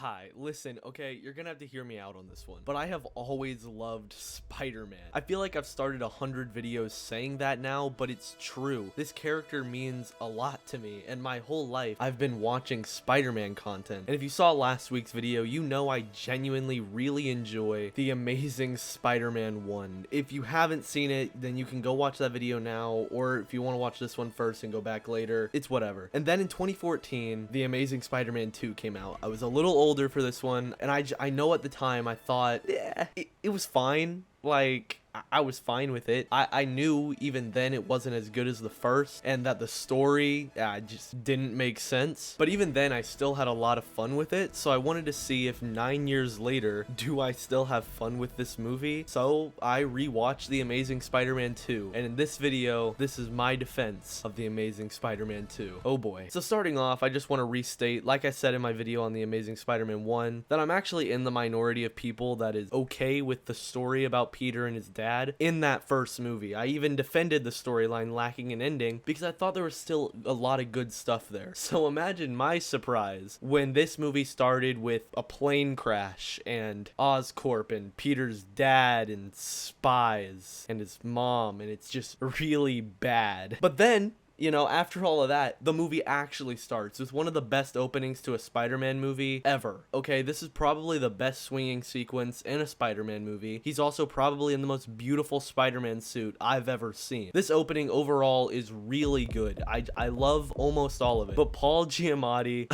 Hi, listen, okay, you're gonna have to hear me out on this one, but I have always loved Spider-Man. I feel like I've started 100 videos saying that now, but it's true. This character means a lot to me, and my whole life I've been watching Spider-Man content. And if you saw last week's video, you know I genuinely really enjoy The Amazing Spider-Man 1. If you haven't seen it, then you can go watch that video now, or if you want to watch this one first and go back later, it's whatever. And then in 2014, The Amazing Spider-Man 2 came out. I was a little older for this one, and I know at the time I thought, yeah, it was fine. Like, I was fine with it. I knew even then it wasn't as good as the first, and that the story just didn't make sense. But even then, I still had a lot of fun with it, so I wanted to see if 9 years later, do I still have fun with this movie? So I rewatched The Amazing Spider-Man 2, and in this video, this is my defense of The Amazing Spider-Man 2. Oh boy. So starting off, I just want to restate, like I said in my video on The Amazing Spider-Man 1, that I'm actually in the minority of people that is okay with the story about Peter and his dad in that first movie. I even defended the storyline lacking an ending because I thought there was still a lot of good stuff there. So imagine my surprise when this movie started with a plane crash and Oscorp and Peter's dad and spies and his mom, and it's just really bad. But then, you know, after all of that, the movie actually starts with one of the best openings to a Spider-Man movie ever. Okay, this is probably the best swinging sequence in a Spider-Man movie. He's also probably in the most beautiful Spider-Man suit I've ever seen. This opening overall is really good. I love almost all of it. But Paul Giamatti,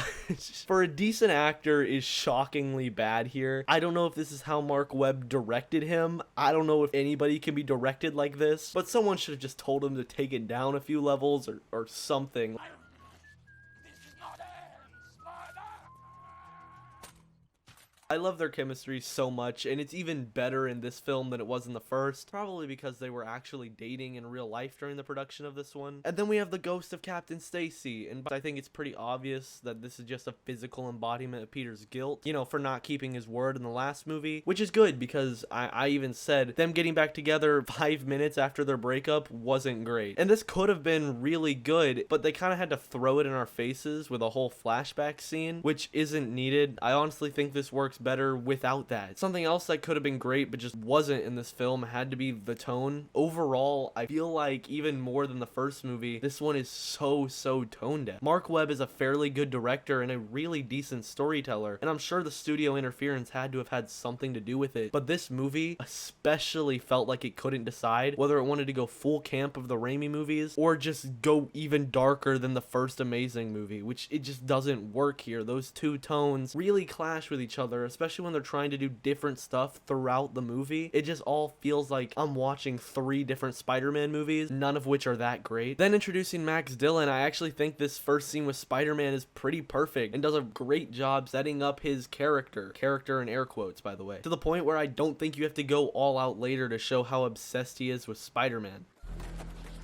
for a decent actor, is shockingly bad here. I don't know if this is how Mark Webb directed him. I don't know if anybody can be directed like this, but someone should have just told him to take it down a few levels or something. I love their chemistry so much, and it's even better in this film than it was in the first, probably because they were actually dating in real life during the production of this one. And then we have the ghost of Captain Stacy, and I think it's pretty obvious that this is just a physical embodiment of Peter's guilt, you know, for not keeping his word in the last movie, which is good because I even said them getting back together 5 minutes after their breakup wasn't great. And this could have been really good, but they kind of had to throw it in our faces with a whole flashback scene, which isn't needed. I honestly think this works better without that. Something else that could have been great but just wasn't in this film had to be the tone. Overall, I feel like even more than the first movie, this one is so tone deaf. Mark Webb is a fairly good director and a really decent storyteller, and I'm sure the studio interference had to have had something to do with it, but this movie especially felt like it couldn't decide whether it wanted to go full camp of the Raimi movies or just go even darker than the first Amazing movie, which it just doesn't work here. Those two tones really clash with each other, especially when they're trying to do different stuff throughout the movie. It just all feels like I'm watching 3 different Spider-Man movies, none of which are that great. Then introducing Max Dillon, I actually think this first scene with Spider-Man is pretty perfect and does a great job setting up his character in air quotes, by the way, to the point where I don't think you have to go all out later to show how obsessed he is with Spider-Man.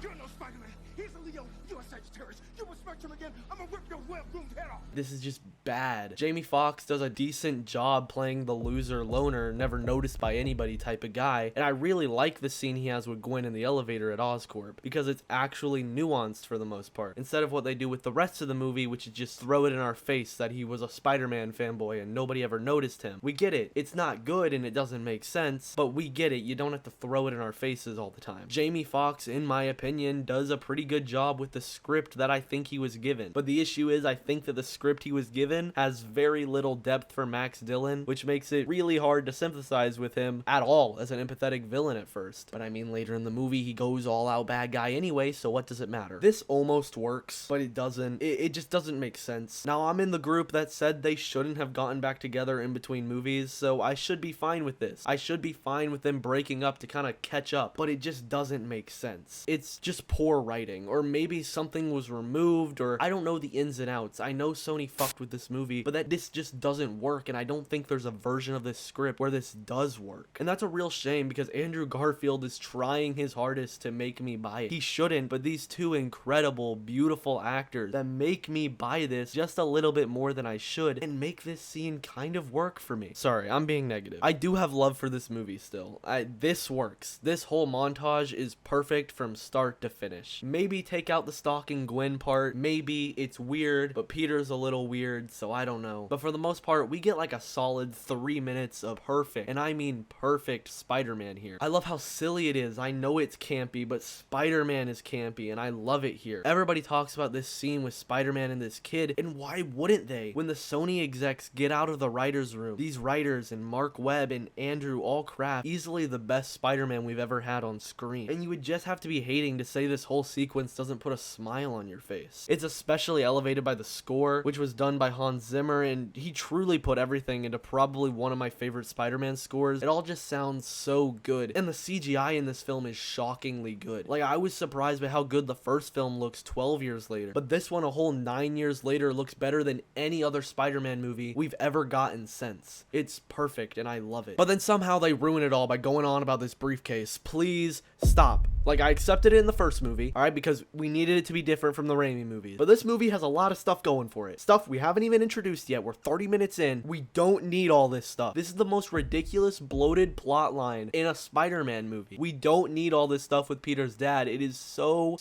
You're no Spider-Man. He's a Leo. You're a Sagittarius. You will Spectrum again. I'm gonna rip your web-doomed head off. This is just bad. Jamie Foxx does a decent job playing the loser loner, never noticed by anybody type of guy, and I really like the scene he has with Gwen in the elevator at Oscorp because it's actually nuanced for the most part, instead of what they do with the rest of the movie, which is just throw it in our face that he was a Spider-Man fanboy and nobody ever noticed him. We get it. It's not good and it doesn't make sense, but we get it. You don't have to throw it in our faces all the time. Jamie Foxx, in my opinion, does a pretty good job with the script that I think he was given, but the issue is I think that the script he was given has very little depth for Max Dillon, which makes it really hard to sympathize with him at all as an empathetic villain at first. But I mean, later in the movie, he goes all out bad guy anyway, so what does it matter? This almost works, but it doesn't. It just doesn't make sense. Now, I'm in the group that said they shouldn't have gotten back together in between movies, so I should be fine with this. I should be fine with them breaking up to kind of catch up, but it just doesn't make sense. It's just poor writing, or maybe something was removed, or I don't know the ins and outs. I know Sony fucked with this movie, but that this just doesn't work, and I don't think there's a version of this script where this does work. And that's a real shame because Andrew Garfield is trying his hardest to make me buy it. He shouldn't, but these two incredible, beautiful actors that make me buy this just a little bit more than I should and make this scene kind of work for me. Sorry, I'm being negative. I do have love for this movie still. This works. This whole montage is perfect from start to finish. Maybe take out the stalking Gwen part. Maybe it's weird, but Peter's a little weird, so I don't know. But for the most part, we get like a solid 3 minutes of perfect, and I mean perfect, Spider-Man here. I love how silly it is. I know it's campy, but Spider-Man is campy, and I love it here. Everybody talks about this scene with Spider-Man and this kid, and why wouldn't they? When the Sony execs get out of the writer's room, these writers and Mark Webb and Andrew all craft easily the best Spider-Man we've ever had on screen. And you would just have to be hating to say this whole sequence doesn't put a smile on your face. It's especially elevated by the score, which was done by Hans Zimmer, and he truly put everything into probably one of my favorite Spider-Man scores. It all just sounds so good, and the CGI in this film is shockingly good. Like, I was surprised by how good the first film looks 12 years later, but this one a whole 9 years later looks better than any other Spider-Man movie we've ever gotten since. It's perfect, and I love it. But then somehow they ruin it all by going on about this briefcase. Please stop. Like, I accepted it in the first movie, alright, because we needed it to be different from the Raimi movies. But this movie has a lot of stuff going for it. Stuff we haven't even introduced yet. We're 30 minutes in. We don't need all this stuff. This is the most ridiculous, bloated plot line in a Spider-Man movie. We don't need all this stuff with Peter's dad. It is so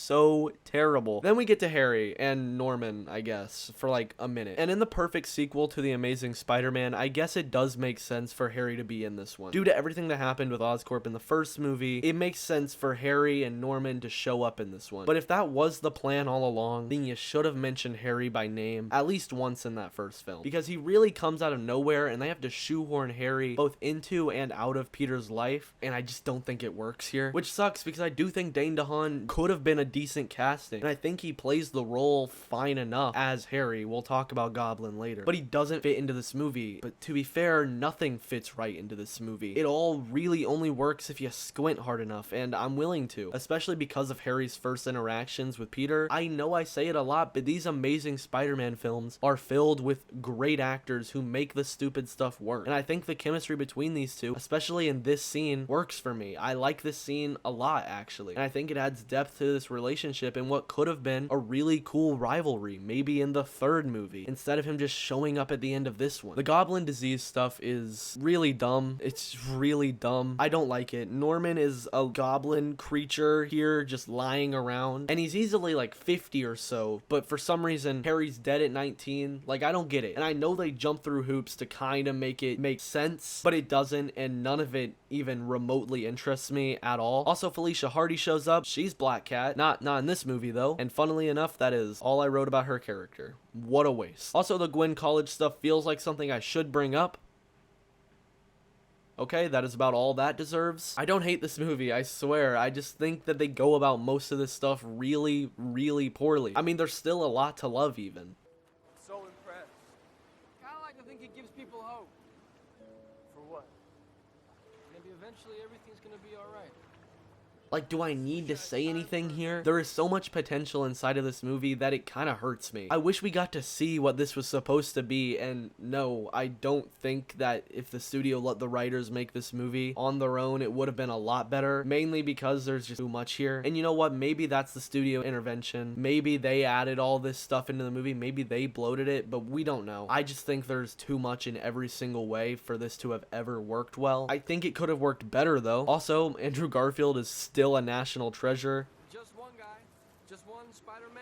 terrible. Then we get to Harry and Norman, I guess, for like a minute. And in the perfect sequel to The Amazing Spider-Man, I guess it does make sense for Harry to be in this one. Due to everything that happened with Oscorp in the first movie, it makes sense for Harry and Norman to show up in this one. But if that was the plan all along, then you should have mentioned Harry by name at least once in that first film, because he really comes out of nowhere and they have to shoehorn Harry both into and out of Peter's life, and I just don't think it works here, which sucks because I do think Dane DeHaan could have been a decent casting, and I think he plays the role fine enough as Harry. We'll talk about Goblin later, but he doesn't fit into this movie. But to be fair, nothing fits right into this movie. It all really only works if you squint hard enough, and I'm willing to, especially because of Harry's first interactions with Peter. I know I say it a lot, but these Amazing Spider-Man films are filled with great actors who make the stupid stuff work, and I think the chemistry between these two, especially in this scene, works for me. I like this scene a lot, actually, and I think it adds depth to this relationship in what could have been a really cool rivalry, maybe in the third movie, instead of him just showing up at the end of this one. The Goblin disease stuff is really dumb. It's really dumb. I don't like it. Norman is a goblin creature here just lying around, and he's easily like 50 or so, but for some reason Harry's dead at 19. Like, I don't get it, and I know they jump through hoops to kind of make it make sense, but it doesn't, and none of it even remotely interests me at all. Also, Felicia Hardy shows up. She's Black Cat. Not in this movie though, and funnily enough, that is all I wrote about her character. What a waste. Also, the Gwen College stuff feels like something I should bring up. Okay, that is about all that deserves. I don't hate this movie, I swear. I just think that they go about most of this stuff really poorly. I mean, there's still a lot to love even. So impressed. Kinda like to think it gives people hope. For what? Maybe eventually everything's gonna be alright. Like, do I need to say anything here? There is so much potential inside of this movie that it kind of hurts me. I wish we got to see what this was supposed to be, and no, I don't think that if the studio let the writers make this movie on their own, it would have been a lot better, mainly because there's just too much here. And you know what? Maybe that's the studio intervention. Maybe they added all this stuff into the movie. Maybe they bloated it, but we don't know. I just think there's too much in every single way for this to have ever worked well. I think it could have worked better, though. Also, Andrew Garfield is still a national treasure. Just one guy, just one Spider-Man,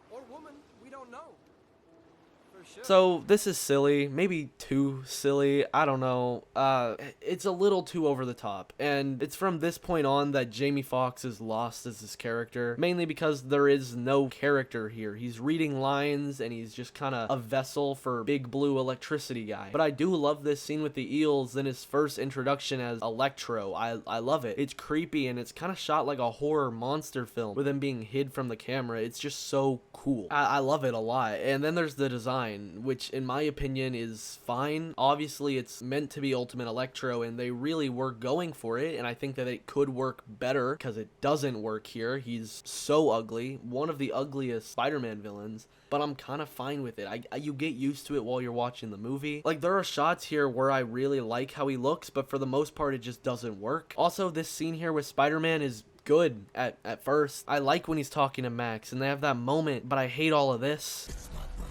or woman, we don't know. For sure. So this is silly, maybe too silly, I don't know. It's a little too over the top, and it's from this point on that Jamie Foxx is lost as this character, mainly because there is no character here. He's reading lines, and he's just kind of a vessel for Big Blue Electricity Guy. But I do love this scene with the Eels in his first introduction as Electro. I love it. It's creepy, and it's kind of shot like a horror monster film with him being hid from the camera. It's just so cool. I love it a lot. And then there's the design, which in my opinion is fine. Obviously, it's meant to be Ultimate Electro, and they really were going for it, and I think that it could work better because it doesn't work here. He's so ugly, one of the ugliest Spider-Man villains, but I'm kind of fine with it. You get used to it while you're watching the movie. Like, there are shots here where I really like how he looks, but for the most part, it just doesn't work. Also, this scene here with Spider-Man is good at first. I like when he's talking to Max, and they have that moment, but I hate all of this. It's my birthday.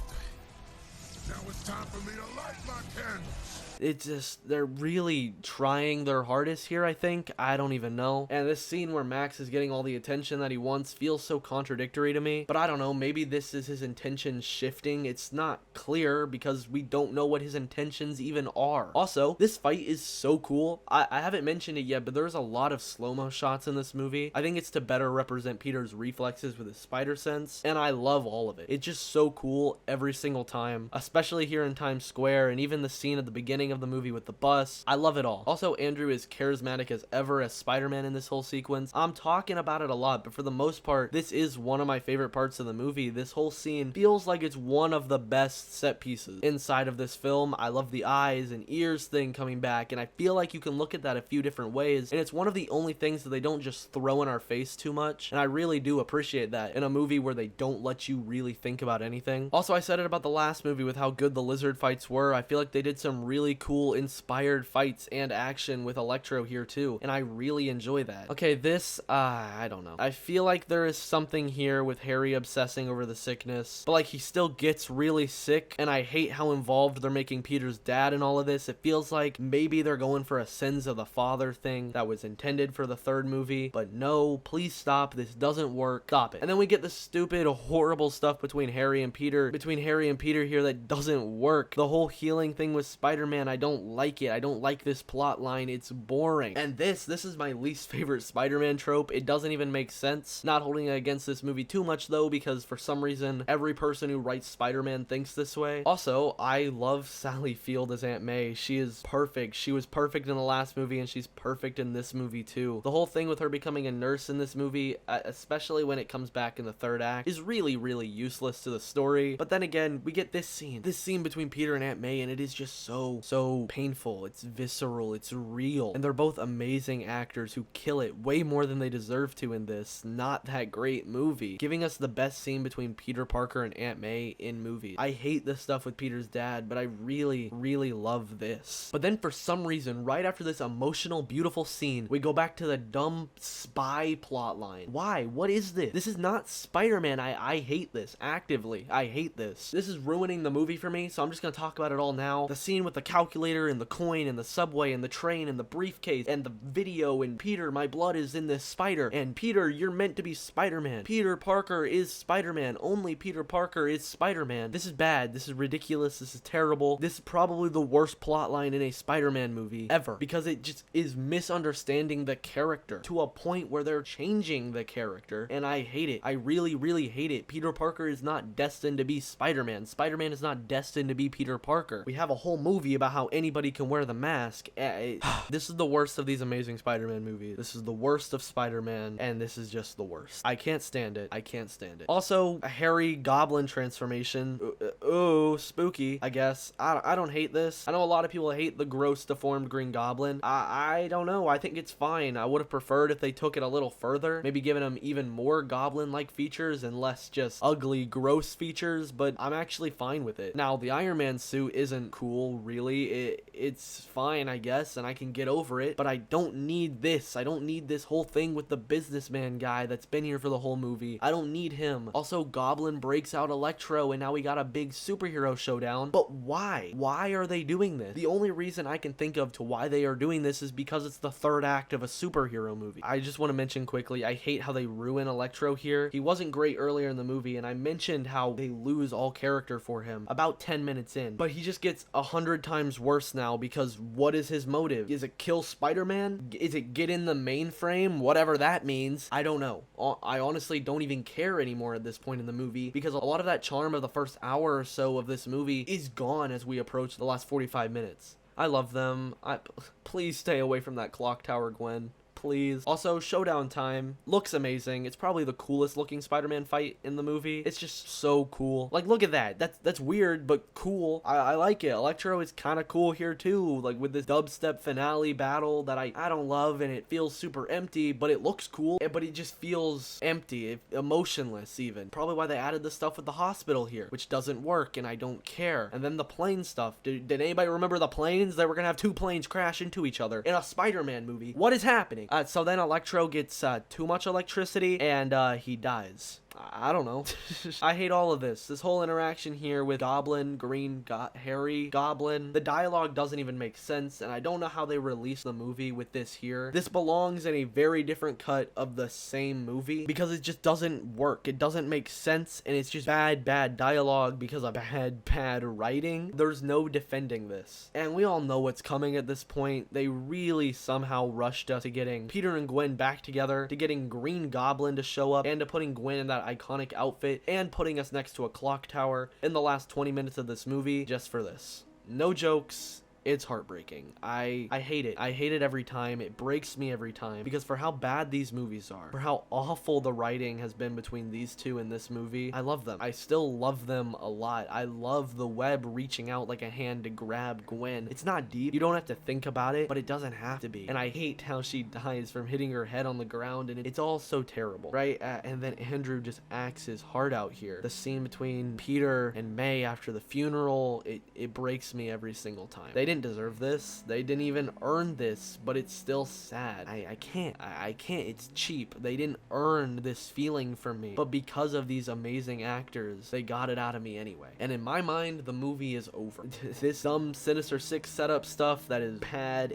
Now it's time for me to light my candles. It's just, they're really trying their hardest here, I think. I don't even know. And this scene where Max is getting all the attention that he wants feels so contradictory to me. But I don't know, maybe this is his intention shifting. It's not clear because we don't know what his intentions even are. Also, this fight is so cool. I haven't mentioned it yet, but there's a lot of slow-mo shots in this movie. I think it's to better represent Peter's reflexes with his spider sense, and I love all of it. It's just so cool every single time, especially here in Times Square, and even the scene at the beginning of the movie with the bus. I love it all. Also, Andrew is charismatic as ever as Spider-Man in this whole sequence. I'm talking about it a lot, but for the most part, this is one of my favorite parts of the movie. This whole scene feels like it's one of the best set pieces inside of this film. I love the eyes and ears thing coming back, and I feel like you can look at that a few different ways, and it's one of the only things that they don't just throw in our face too much, and I really do appreciate that in a movie where they don't let you really think about anything. Also, I said it about the last movie with how good the lizard fights were. I feel like they did some really cool inspired fights and action with Electro here too, and I really enjoy that. Okay, this, I don't know. I feel like there is something here with Harry obsessing over the sickness, but like he still gets really sick, and I hate how involved they're making Peter's dad in all of this. It feels like maybe they're going for a sins of the father thing that was intended for the third movie, but no, please stop. This doesn't work. Stop it. And then we get the stupid, horrible stuff between Harry and Peter here that doesn't work. The whole healing thing with Spider-Man, I don't like it. I don't like this plot line. It's boring. And this is my least favorite Spider-Man trope. It doesn't even make sense. Not holding it against this movie too much though, because for some reason, every person who writes Spider-Man thinks this way. Also, I love Sally Field as Aunt May. She is perfect. She was perfect in the last movie, and she's perfect in this movie too. The whole thing with her becoming a nurse in this movie, especially when it comes back in the third act, is really, really useless to the story. But then again, we get this scene between Peter and Aunt May, and it is just so painful. It's visceral. It's real. And they're both amazing actors who kill it way more than they deserve to in this not that great movie, giving us the best scene between Peter Parker and Aunt May in movies. I hate the stuff with Peter's dad, but I really, really love this. But then for some reason, right after this emotional, beautiful scene, we go back to the dumb spy plot line. Why? What is this? This is not Spider-Man. I hate this. Actively, I hate this. This is ruining the movie for me, so I'm just gonna talk about it all now. The scene with the calculator and the coin and the subway and the train and the briefcase and the video and Peter, my blood is in this spider, and Peter, you're meant to be Spider-Man. Peter Parker is Spider-Man. Only Peter Parker is Spider-Man. This is bad. This is ridiculous. This is terrible. This is probably the worst plot line in a Spider-Man movie ever, because it just is misunderstanding the character to a point where they're changing the character, and I hate it. I really, really hate it. Peter Parker is not destined to be Spider-Man. Spider-Man is not destined to be Peter Parker. We have a whole movie about how anybody can wear the mask. This is the worst of these Amazing Spider-Man movies. This is the worst of Spider-Man, and this is just the worst. I can't stand it. I can't stand it. Also, a Harry Goblin transformation. Ooh, spooky, I guess. I don't hate this. I know a lot of people hate the gross, deformed Green Goblin. I don't know. I think it's fine. I would have preferred if they took it a little further, maybe giving him even more Goblin-like features and less just ugly, gross features, but I'm actually fine with it. Now, the Iron Man suit isn't cool, really. It's fine, I guess, and I can get over it, but I don't need this. I don't need this whole thing with the businessman guy that's been here for the whole movie. I don't need him. Also, Goblin breaks out Electro, and now we got a big superhero showdown, but why? Why are they doing this? The only reason I can think of to why they are doing this is because it's the third act of a superhero movie. I just want to mention quickly, I hate how they ruin Electro here. He wasn't great earlier in the movie, and I mentioned how they lose all character for him about 10 minutes in, but he just gets 100 times worse now, because what is his motive? Is it kill Spider-Man? Is it get in the mainframe? Whatever that means. I don't know. I honestly don't even care anymore at this point in the movie, because a lot of that charm of the first hour or so of this movie is gone as we approach the last 45 minutes. I love them. Please stay away from that clock tower, Gwen. Please. Also, showdown time looks amazing. It's probably the coolest looking Spider-Man fight in the movie. It's just so cool. Like, look at that. That's weird, but cool. I like it. Electro is kind of cool here too, like with this dubstep finale battle that I don't love, and it feels super empty, but it looks cool, but it just feels empty, emotionless even. Probably why they added the stuff with the hospital here, which doesn't work, and I don't care. And then the plane stuff. Did anybody remember the planes? They were gonna have two planes crash into each other in a Spider-Man movie. What is happening? So then Electro gets too much electricity, and he dies. I don't know. I hate all of this. This whole interaction here with Goblin, Harry, Goblin. The dialogue doesn't even make sense, and I don't know how they released the movie with this here. This belongs in a very different cut of the same movie because it just doesn't work. It doesn't make sense, and it's just bad dialogue because of bad writing. There's no defending this. And we all know what's coming at this point. They really somehow rushed us to getting Peter and Gwen back together, to getting Green Goblin to show up, and to putting Gwen in that iconic outfit, and putting us next to a clock tower in the last 20 minutes of this movie just for this. No jokes. It's heartbreaking. I hate it. I hate it every time. It breaks me every time because for how bad these movies are, for how awful the writing has been between these two in this movie, I love them. I still love them a lot. I love the web reaching out like a hand to grab Gwen. It's not deep. You don't have to think about it, but it doesn't have to be. And I hate how she dies from hitting her head on the ground, and it's all so terrible, right? And then Andrew just acts his heart out here. The scene between Peter and May after the funeral, it breaks me every single time. They didn't deserve this. They didn't even earn this, but it's still sad. I can't. It's cheap. They didn't earn this feeling from me, but because of these amazing actors, they got it out of me anyway. And in my mind, the movie is over. This dumb Sinister Six setup stuff that is bad,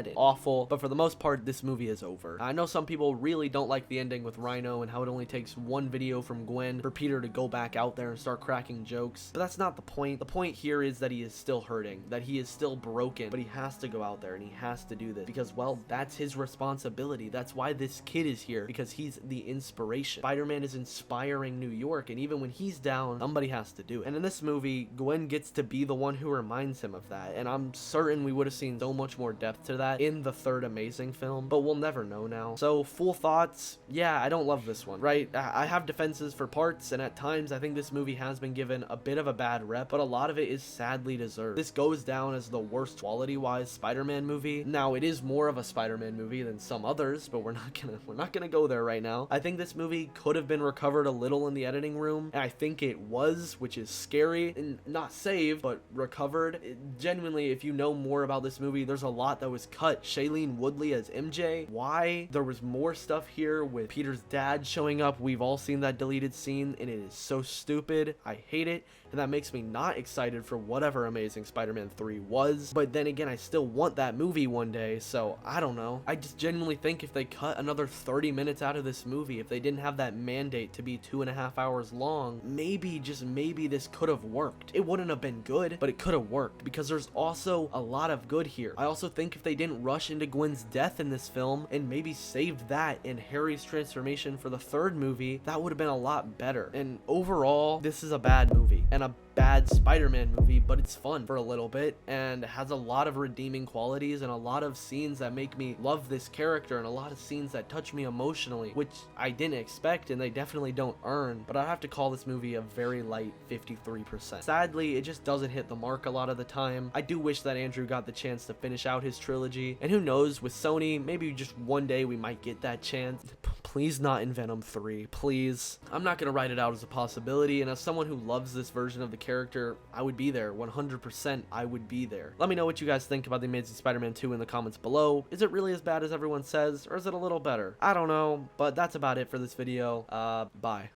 and awful, but for the most part, this movie is over. I know some people really don't like the ending with Rhino and how it only takes one video from Gwen for Peter to go back out there and start cracking jokes, but that's not the point. The point here is that he is still hurting, that he is still broken, but he has to go out there and he has to do this because, well, that's his responsibility. That's why this kid is here, because he's the inspiration. Spider-Man is inspiring New York, and even when he's down, somebody has to do it. And in this movie, Gwen gets to be the one who reminds him of that, and I'm certain we would have seen so much more depth to that in the third Amazing film, but we'll never know now. So, full thoughts, yeah, I don't love this one, right? I have defenses for parts, and at times I think this movie has been given a bit of a bad rep, but a lot of it is sadly deserved. This goes down as the worst quality-wise Spider-Man movie. Now, it is more of a Spider-Man movie than some others, but we're not gonna go there right now. I think this movie could have been recovered a little in the editing room, and I think it was, which is scary, and not saved, but recovered. Genuinely, if you know more about this movie, there's a lot that was cut. Shailene Woodley as MJ. Why? There was more stuff here with Peter's dad showing up. We've all seen that deleted scene, and it is so stupid. I hate it, and that makes me not excited for whatever Amazing Spider-Man 3 was. But then again, I still want that movie one day, so I don't know. I just genuinely think if they cut another 30 minutes out of this movie, if they didn't have that mandate to be 2.5 hours long, maybe, just maybe, this could have worked. It wouldn't have been good, but it could have worked because there's also a lot of good here. I also think if they didn't rush into Gwen's death in this film and maybe saved that in Harry's transformation for the third movie, that would have been a lot better. And overall, this is a bad movie and a bad Spider-Man movie, but it's fun for a little bit and has a lot of redeeming qualities and a lot of scenes that make me love this character and a lot of scenes that touch me emotionally, which I didn't expect and they definitely don't earn, but I have to call this movie a very light 53%. Sadly, it just doesn't hit the mark a lot of the time. I do wish that Andrew got the chance to finish out his trilogy, and who knows, with Sony, maybe just one day we might get that chance. Please not in Venom 3, please. I'm not gonna write it out as a possibility, and as someone who loves this version of the character, I would be there. 100% I would be there. Let me know what you guys think about The Amazing Spider-Man 2 in the comments below. Is it really as bad as everyone says, or is it a little better? I don't know, but that's about it for this video. Bye.